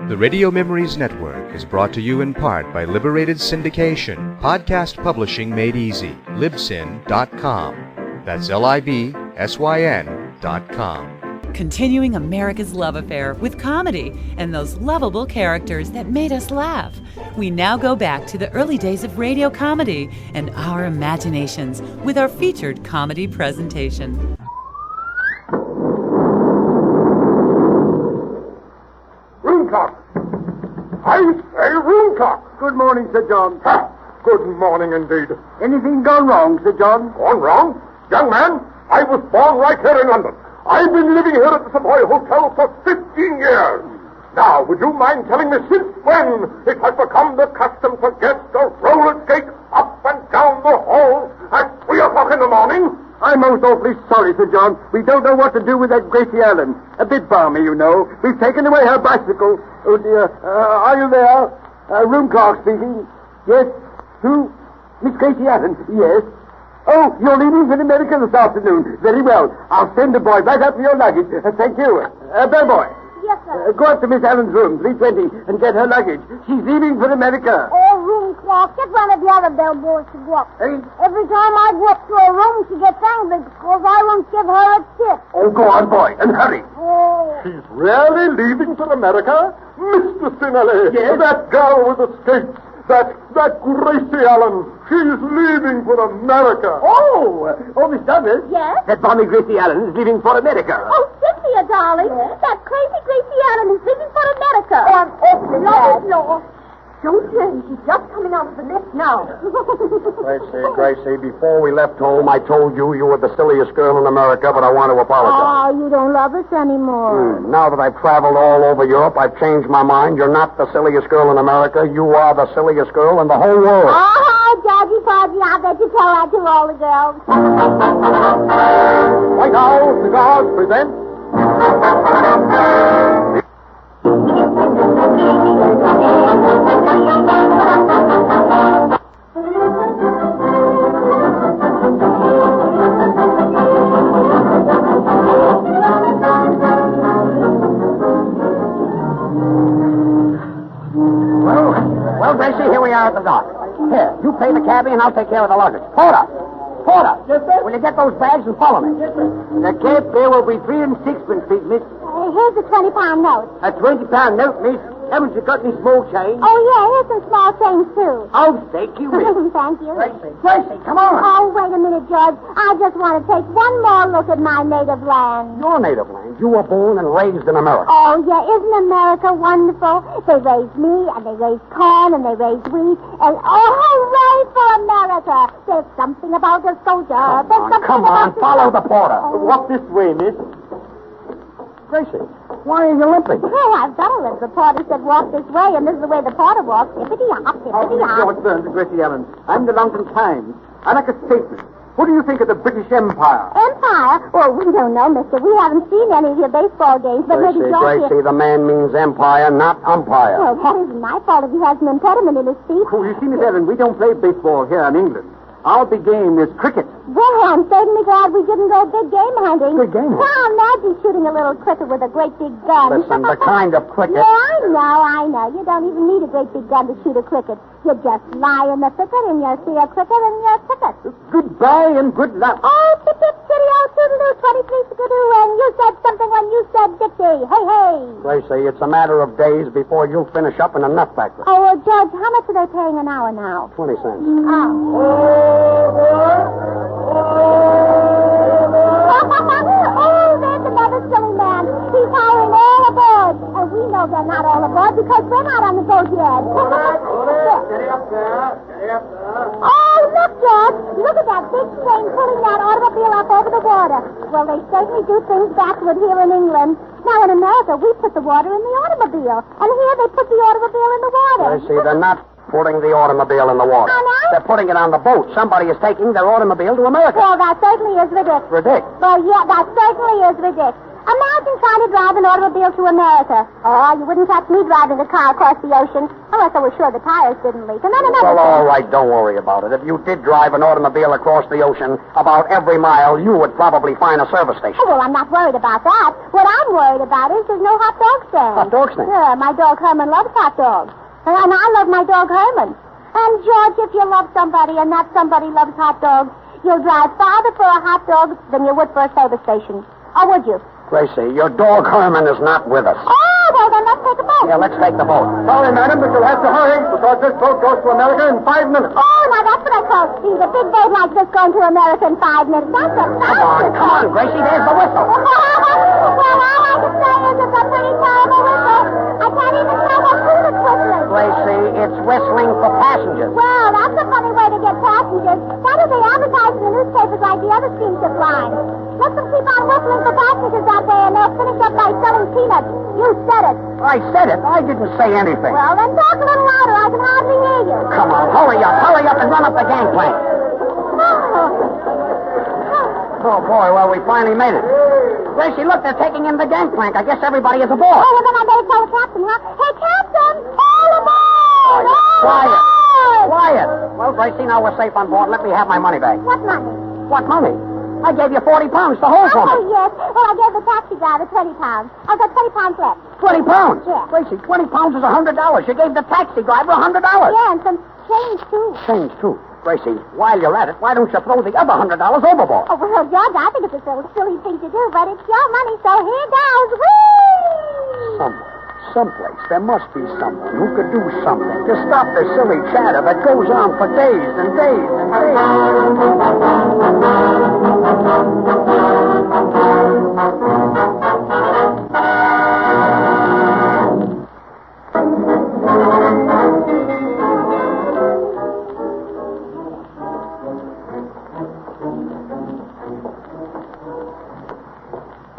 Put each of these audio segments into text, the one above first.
The Radio Memories Network is brought to you in part by Liberated Syndication, podcast publishing made easy, libsyn.com. That's libsyn.com. Continuing America's love affair with comedy and those lovable characters that made us laugh. We now go back to the early days of radio comedy and our imaginations with our featured comedy presentation. Room clock! I say room clock! Good morning, Sir John. Good morning indeed. Anything gone wrong, Sir John? Gone wrong? Young man, I was born right here in London. I've been living here at the Savoy Hotel for 15 years. Now, would you mind telling me since when it has become the custom for guests to roller skate up and down the halls at 3 o'clock in the morning? I'm most awfully sorry, Sir John. We don't know what to do with that Gracie Allen. A bit balmy, you know. We've taken away her bicycle. Oh, dear. Are you there? Room clerk speaking. Yes? Who? Miss Gracie Allen? Yes. Oh, you're leaving for America this afternoon. Very well. I'll send a boy right up for your luggage. Thank you. Bellboy. Yes, sir. Go up to Miss Allen's room, 320, and get her luggage. She's leaving for America. Oh, room clock. Get one of the other bellboys to go up. Hey? Every time I go up to her room, she gets angry because I won't give her a tip. Oh, go on, boy, and hurry. Oh. She's really leaving for America? Mr. Sinelli. Yes? That girl with the skates. That Gracie Allen. She's leaving for America. Oh, Miss Douglas. Yes? That balmy Gracie Allen is leaving for America. Oh, Cynthia, darling. Yes? That crazy Gracie Allen is leaving for America. Oh, I'm awfully glad. No. Don't you? She's just coming out of the lift now. Gracie, before we left home, I told you were the silliest girl in America, but I want to apologize. Oh, you don't love us anymore. Now that I've traveled all over Europe, I've changed my mind. You're not the silliest girl in America. You are the silliest girl in the whole world. Oh, Judgy Podgy, I bet you tell that to all the girls. White Owl Cigars presents Well, Gracie, here we are at the dock. Here, you pay the cabbie and I'll take care of the luggage. Porter! Yes, sir. Will you get those bags and follow me? Yes, sir. The cab fare will be 3 and 6pence, please, miss. Here's a 20-pound note. A 20-pound note, miss. Haven't you got any small change? Oh, yeah, here's some small change, too. Oh, thank you, miss. Thank you. Gracie, come on. Oh, wait a minute, George. I just want to take one more look at my native land. Your native land. You were born and raised in America. Oh, yeah, isn't America wonderful? They raise me, and they raise corn, and they raise wheat, and oh, hooray for America! There's something about a soldier. Come on, follow the porter. Walk this way, miss. Gracie, why are you limping? Oh, I've got to live. The porter said walk this way, and this is the way the porter walks. Hippity-hop, hippity-hop. George Burns and Gracie Allen. I'm the London Times. I like a statement. What do you think of the British Empire? Empire? Well, we don't know, mister. We haven't seen any of your baseball games, but maybe George... Gracie, the man means empire, not umpire. Well, that isn't my fault if he has an impediment in his feet. Oh, you see, Miss Allen, we don't play baseball here in England. Our big game is cricket. Well, I'm certainly glad we didn't go big game hunting. Big game hunting? Now, imagine shooting a little cricket with a great big gun. Listen, the kind of cricket... Yeah, I know. You don't even need a great big gun to shoot a cricket. You just lie in the thicket and you see a cricket and you're ticket. Goodbye and good luck. Oh, tip-tip, chitty-o, toodaloo, 23 skidoo, and you said something when you said Dixie. Hey, hey. Gracie, it's a matter of days before you'll finish up in a nut factory. Oh, George, how much are they paying an hour now? 20 cents. Oh, there's another silly man. He's hiring all aboard. And we know they're not all aboard because we're not on the boat yet. Steady up there. Oh, look, George. Look at that big train pulling that automobile up over the water. Well, they certainly do things backward here in England. Now, in America, we put the water in the automobile. And here they put the automobile in the water. Gracie, they're not putting the automobile in the water. Oh, no? They're putting it on the boat. Somebody is taking their automobile to America. Well, that certainly is ridiculous. Ridiculous. Well, yeah, that certainly is ridiculous. Imagine trying to drive an automobile to America. Oh, you wouldn't catch me driving a car across the ocean unless I was sure the tires didn't leak. And then another Well, thing. all right, don't worry about it. If you did drive an automobile across the ocean, about every mile you would probably find a service station. Oh, well, I'm not worried about that. What I'm worried about is there's no hot dog stand. Hot dog stand? Yeah, my dog Herman loves hot dogs. And I love my dog Herman. And, George, if you love somebody and that somebody loves hot dogs, you'll drive farther for a hot dog than you would for a service station. Or would you? Gracie, your dog Herman is not with us. Oh, well, then let's take a boat. Yeah, let's take the boat. Sorry, madam, but you'll have to hurry because this boat goes to America in 5 minutes. Oh, now that's what I call speed. A big boat like this going to America in 5 minutes. That's a Come on, Gracie, there's the whistle. Well, all I can say is it's a pretty terrible whistle. I can't even tell what food it's whistling. Gracie, it's whistling for passengers. Well, that's a funny way to get passengers. Why don't they advertise in the newspapers like the other steamship lines? Let them keep on whistling for passengers that way, and they'll finish up by selling peanuts. You said it. I said it. I didn't say anything. Well, then talk a little louder. I can hardly hear you. Come on, hurry up and run up the gangplank. Oh, boy, well, we finally made it. Gracie, look, they're taking in the gangplank. I guess everybody is aboard. Oh, well, then I better tell the captain, huh? Hey, Captain! All aboard! Quiet. All aboard! Quiet. Well, Gracie, now we're safe on board. Let me have my money back. What money? What money? I gave you 40 pounds to hold for Oh, me. yes. Well, I gave the taxi driver 20 pounds. I've got 20 pounds left. 20 pounds? Yeah. Gracie, 20 pounds is $100. You gave the taxi driver $100. Yeah, and some change, too. Change, too. Gracie, while you're at it, why don't you throw the other $100 overboard? Oh, well, George, I think it's a silly thing to do, but it's your money, so here goes. Whee! Someplace, there must be someone who could do something to stop the silly chatter that goes on for days and days and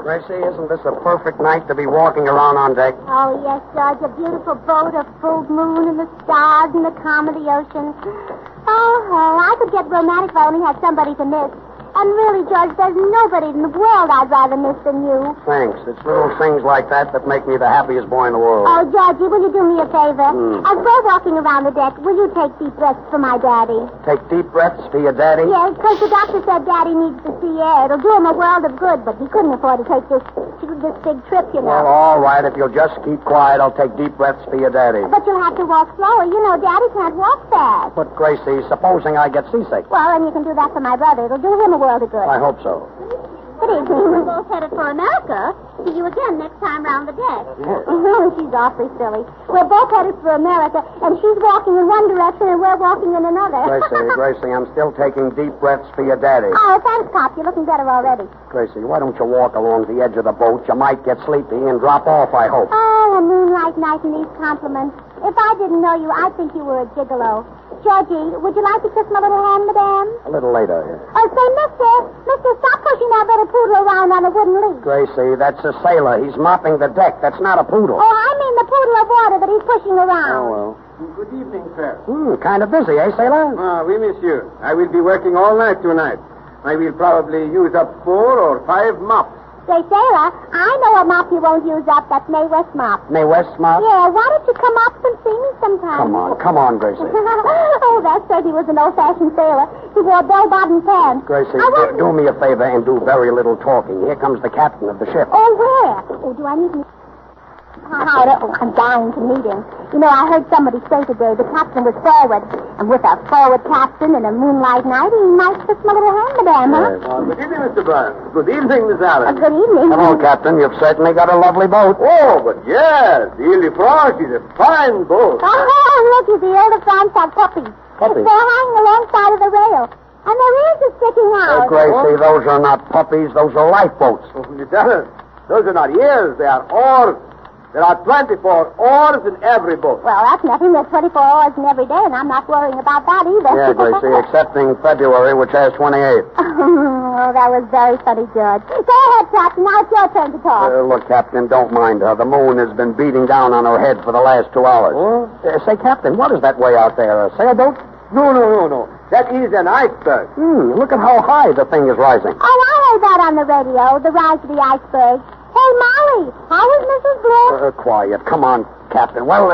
Gracie, isn't this a perfect night to be walking around on deck? Oh, yes, George, a beautiful boat, a full moon, and the stars, and the calm of the ocean. Oh, I could get romantic if I only had somebody to miss. And really, George, there's nobody in the world I'd rather miss than you. Thanks. It's little things like that that make me the happiest boy in the world. Oh, Georgie, will you do me a favor? As we're walking around the deck, will you take deep breaths for my daddy? Take deep breaths for your daddy? Yes, because the doctor said Daddy needs the sea air. It'll do him a world of good, but he couldn't afford to take this big trip, you know. Well, all right. If you'll just keep quiet, I'll take deep breaths for your daddy. But you'll have to walk slower. You know, Daddy can't walk fast. But, Gracie, supposing I get seasick. Well, and you can do that for my brother. It'll do him a world of good. I hope so. Good evening. We're both headed for America. See you again next time round the deck. Yes. She's awfully silly. We're both headed for America, and she's walking in one direction, and we're walking in another. Gracie, I'm still taking deep breaths for your daddy. Oh, thanks, Pop. You're looking better already. Gracie, why don't you walk along the edge of the boat? You might get sleepy and drop off, I hope. Oh, a moonlight night and these compliments. If I didn't know you, I'd think you were a gigolo. Georgie, would you like to kiss my little hand, madame? A little later. Oh, say, mister, stop pushing that little poodle around on a wooden leash. Gracie, that's a sailor. He's mopping the deck. That's not a poodle. Oh, I mean the poodle of water that he's pushing around. Oh, well. Good evening, sir. Kind of busy, eh, sailor? Oui, monsieur. I will be working all night tonight. I will probably use up 4 or 5 mops. Say, sailor, I know a mop you won't use up. That's Mae West mop. Mae West mop? Yeah, why don't you come up and see me sometime? Come on, Gracie. Oh, that certainly was an old-fashioned sailor. He wore bell-bottom pants. Gracie, I do me a favor and do very little talking. Here comes the captain of the ship. Oh, where? Oh, do I need to... Oh, I'm dying to meet him. You know, I heard somebody say today the captain was forward. And with a forward captain and a moonlight night, he might kiss my little hand, madame, huh? Good evening, Mr. Burns. Good evening, Miss Allen. Good evening. Hello, Captain. You've certainly got a lovely boat. Oh, but yes, the Ile-de-France is a fine boat. Oh, looky, the Ile-de-France have puppies. Puppies? They're hanging alongside of the rail. And their ears are sticking out. Gracie, those are not puppies. Those are lifeboats. Oh, Miss Allen, those are not ears, they are oars. There are 24 oars in every boat. Well, that's nothing. There's 24 hours in every day, and I'm not worrying about that either. Yeah, Gracie, excepting February, which has 28. Oh, that was very funny, George. Go ahead, Captain. Now it's your turn to talk. Look, Captain, don't mind her. The moon has been beating down on her head for the last 2 hours. Oh? Say, Captain, what is that way out there? A sailboat? No. That is an iceberg. Look at how high the thing is rising. Oh, I heard that on the radio, the rise of the iceberg. Hey, Molly, how is Mrs. Bloom? Quiet. Come on, Captain. Well,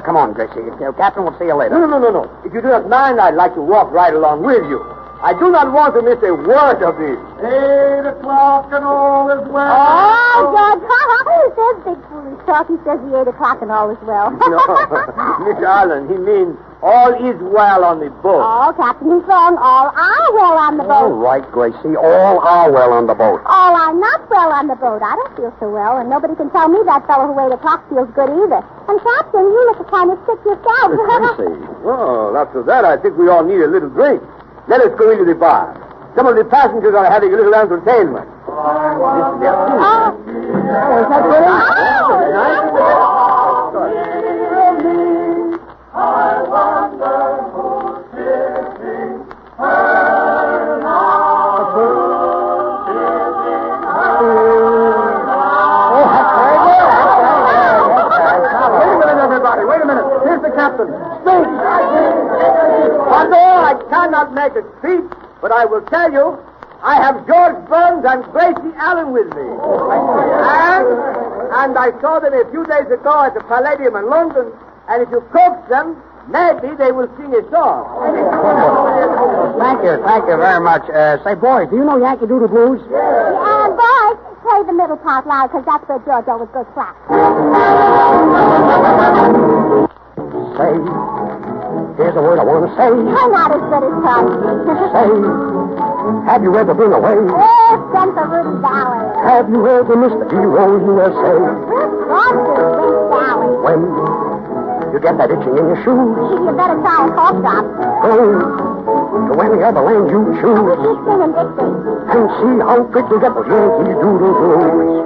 come on, Gracie. Captain, we'll see you later. No. If you do not mind, I'd like to walk right along with you. I do not want to miss a word of this. 8 o'clock and all is well. Oh, George, there's big foolish talk. He says the 8 o'clock and all is well. No, Miss Allen, he means all is well on the boat. Oh, Captain, he's wrong. All are well on the All boat. right, Gracie. All are well on the boat. All are not well on the boat. I don't feel so well, and nobody can tell me that fellow who 8 o'clock feels good either. And, Captain, you look kind of sick yourself. Gracie. Oh, after that, I think we all need a little drink. Let us go into the bar. Some of the passengers are having a little entertainment. Oh. Is that good? Wait a minute. Here's the captain. Speak! Although I cannot make a speech, but I will tell you, I have George Burns and Gracie Allen with me. And I saw them a few days ago at the Palladium in London, and if you coax them, maybe they will sing a song. Thank you very much. Say, boys, do you know Yankee Doodle Blues? And, boys, play the middle part loud, because that's where George always goes flat. Say, here's a word I want to say. I'm not as good as Todd. Say, have you ever been away? Oh, sent the Rudy Valley. Have you ever missed the hero USA? Rogers, Ring Valley. When you get that itching in your shoes, You better try a cough drop. go to any other land you choose Keep singing Dixie. and see how quick you get those Yankee Doodle Blues.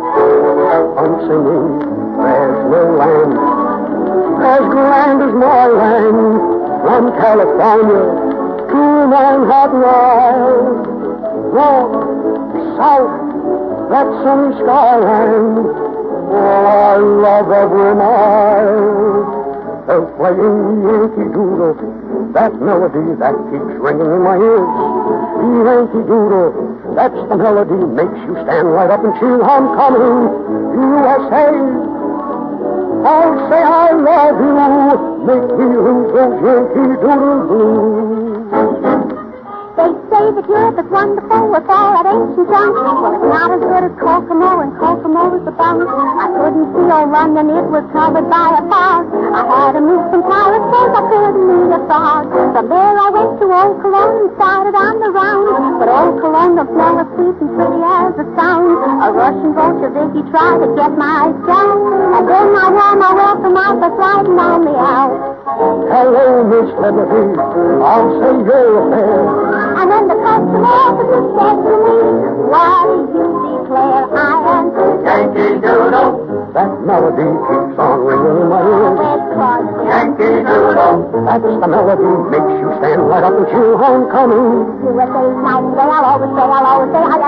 I'm singing, there's no land as grand as my land, from California to Manhattan Isle, north, south, that sunny skyline. Oh, I love every mile. They're playing Yankee Doodle, that melody that keeps ringing in my ears. Yankee Doodle, that's the melody, makes you stand right up and cheer. Homecoming, USA. I'll say I love you, make me lose those Yankee Doodle Blues. They say that Europe is wonderful with all that ancient junk. Well, it's not as good as Kokomo, and Kokomo is a bunk. I couldn't see old London, it was covered by a fog. I had to move from Paris because I couldn't meet a fog. From there I went to Old Cologne and started on the round. But Old Cologne don't smell as sweet and pretty as it sounds. A Russian Bolshevik tried to get my sound. And then I wore my welcome out by sliding on the out. Hello, Miss Liberty, I'll say you're fair. And then the customer officer said to me, why do you declare I am Yankee Doodle, that melody keeps on ringing in my ears. Red Crosby? Yankee Doodle, that's the melody, makes you stand right up and cheer. Homecoming. USA Nightingale, I'll always say, I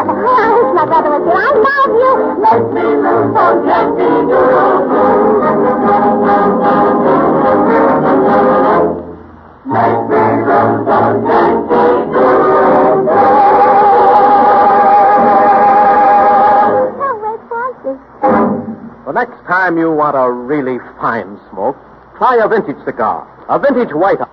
wish my brother was here. I love you. Make me lose those Yankee Doodle Blues. Make me lose those Yankee Doodle Blues. Oh, Red Crosby. The next time you want a really fine smoke, try a vintage cigar, a vintage White House.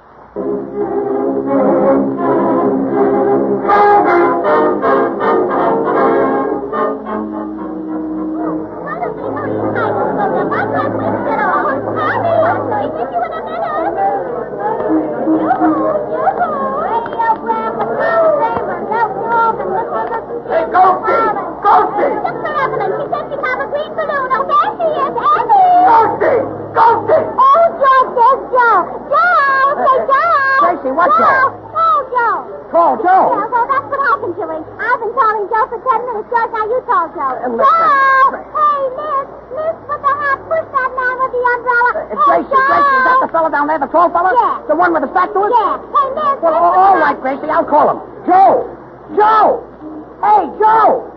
Hey, Ghosty! Ghosty! Look for Evelyn. She said she'd have a green balloon. Oh, there she is, Evelyn! Ghosty! Ghosty! Oh, Joe, there's Joe. Joe! Say, Joe! Tracy, what Joe? Oh, Joe. Call Joe. Yeah, well, that's what happened to him. I've been calling Joe for 10 minutes, George. Now you call Joe. Listen, Joe! Hey, Miss, with the hat. Push that man with the umbrella. Hey, Joe! Is that the fellow down there, the tall fellow? Yeah. The one with the back to us? Yeah. Hey, Miss. Well, all right, Gracie, I'll call him. Joe! Joe! Hey, Joe!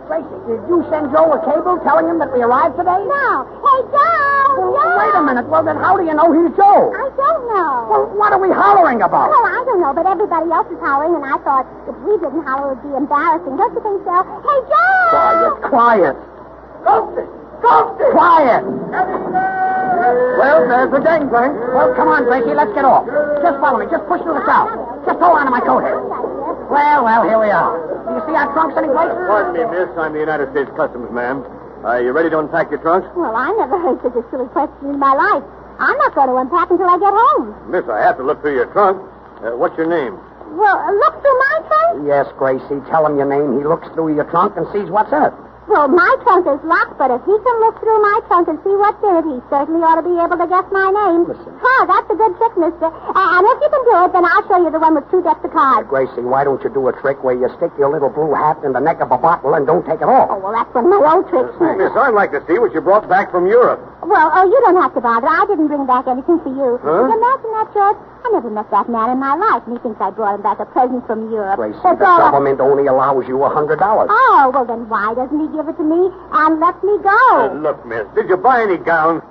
Gracie, did you send Joe a cable telling him that we arrived today? No. Hey, Joe! Joe! Wait a minute. Well, then how do you know he's Joe? I don't know. Well, what are we hollering about? Well, I don't know, but everybody else is hollering, and I thought if we didn't holler, it would be embarrassing. Don't you think so? Hey, Joe! Quiet. Quiet! Well, there's the gangplank. Well, come on, Gracie, let's get off. Just follow me. Just push through the south. Just hold on to my coat here. Well, here we are. Do you see our trunks anyplace? Pardon me, miss. I'm the United States Customs man. Are you ready to unpack your trunks? Well, I never heard such a silly question in my life. I'm not going to unpack until I get home. Miss, I have to look through your trunk. What's your name? Well, look through my trunk? Yes, Gracie. Tell him your name. He looks through your trunk and sees what's in it. Well, my trunk is locked, but if he can look through my trunk and see what's in it, he certainly ought to be able to guess my name. Listen. Huh, that's a good trick, mister. And if you can do it, then I'll show you the one with 2 decks of cards. Gracie, why don't you do a trick where you stick your little blue hat in the neck of a bottle and don't take it off? Oh, well, that's one of my old tricks. Miss, I'd like to see what you brought back from Europe. Well, you don't have to bother. I didn't bring back anything for you. Huh? Imagine that, George. I never met that man in my life, and he thinks I brought him back a present from Europe. Gracie, That's the all government only allows you $100. Oh, well, then why doesn't he give it to me and let me go? Look, miss, did you buy any gowns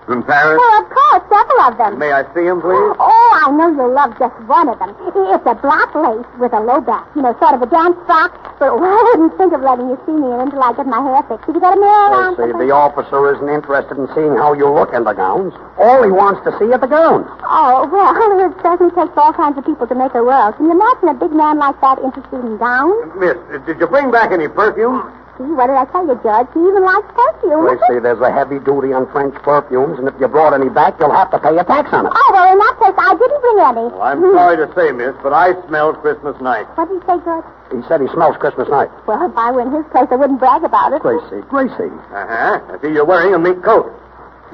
from Paris? Well, of course, several of them. May I see them, please? Oh, I know you'll love just one of them. It's a black lace with a low back, sort of a dance frock. But I wouldn't think of letting you see me in until I get my hair fixed. Have you got a mirror around? Gracie, the officer isn't interested in seeing how you look in the gowns. All he wants to see are the gowns. Oh, well, it certainly takes all kinds of people to make a world. Can you imagine a big man like that interested in gowns? Miss, did you bring back any perfume? See, what did I tell you, George? He even likes perfume. Gracie, there's a heavy duty on French perfumes, and if you brought any back, you'll have to pay a tax on it. Oh, well, in that case, I didn't bring any. Well, I'm sorry to say, miss, but I smelled Christmas night. What did you say, George? He said he smells Christmas night. Well, if I were in his place, I wouldn't brag about it. Gracie. Uh-huh. I see you're wearing a mink coat.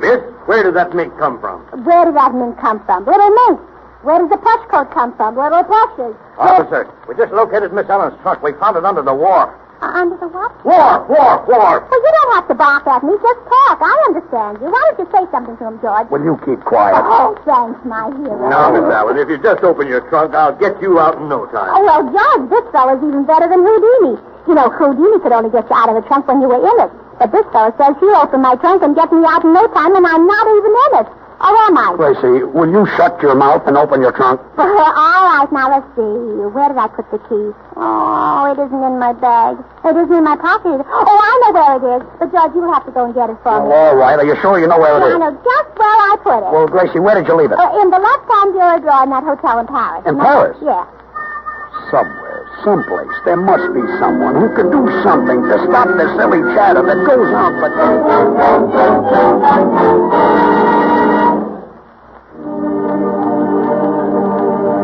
Miss, where did that mink come from? Where did that mink come from? Little mink. Where does the plush coat come from? Little plushes. Officer, we just located Miss Ellen's trunk. We found it under the war. Under the what? War! Well, you don't have to bark at me. Just talk. I understand you. Why don't you say something to him, George? Will you keep quiet? Oh, thanks, my hero. Now, Miss Allen, if you just open your trunk, I'll get you out in no time. Oh, well, George, this fellow's even better than Houdini. Houdini could only get you out of the trunk when you were in it. But this fellow says he'll open my trunk and get me out in no time, and I'm not even in it. Or am I? Gracie, will you shut your mouth and open your trunk? All right, now let's see. Where did I put the key? Oh, it isn't in my bag. It isn't in my pocket. Oh, I know where it is. But, George, you'll have to go and get it for me. All right. Are you sure you know where it is? I know just where I put it. Well, Gracie, where did you leave it? In the left-hand bureau drawer in that hotel in Paris. In Paris? Yeah. Somewhere, someplace, there must be someone who can do something to stop the silly chatter that goes on for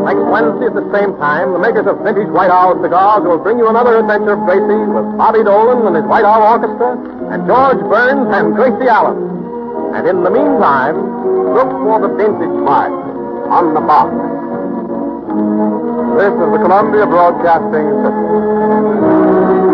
Next Wednesday at the same time, the makers of Vintage White Owl cigars will bring you another adventure of Gracie with Bobby Dolan and his White Owl Orchestra and George Burns and Gracie Allen. And in the meantime, look for the vintage mark on the box. This is the Columbia Broadcasting System.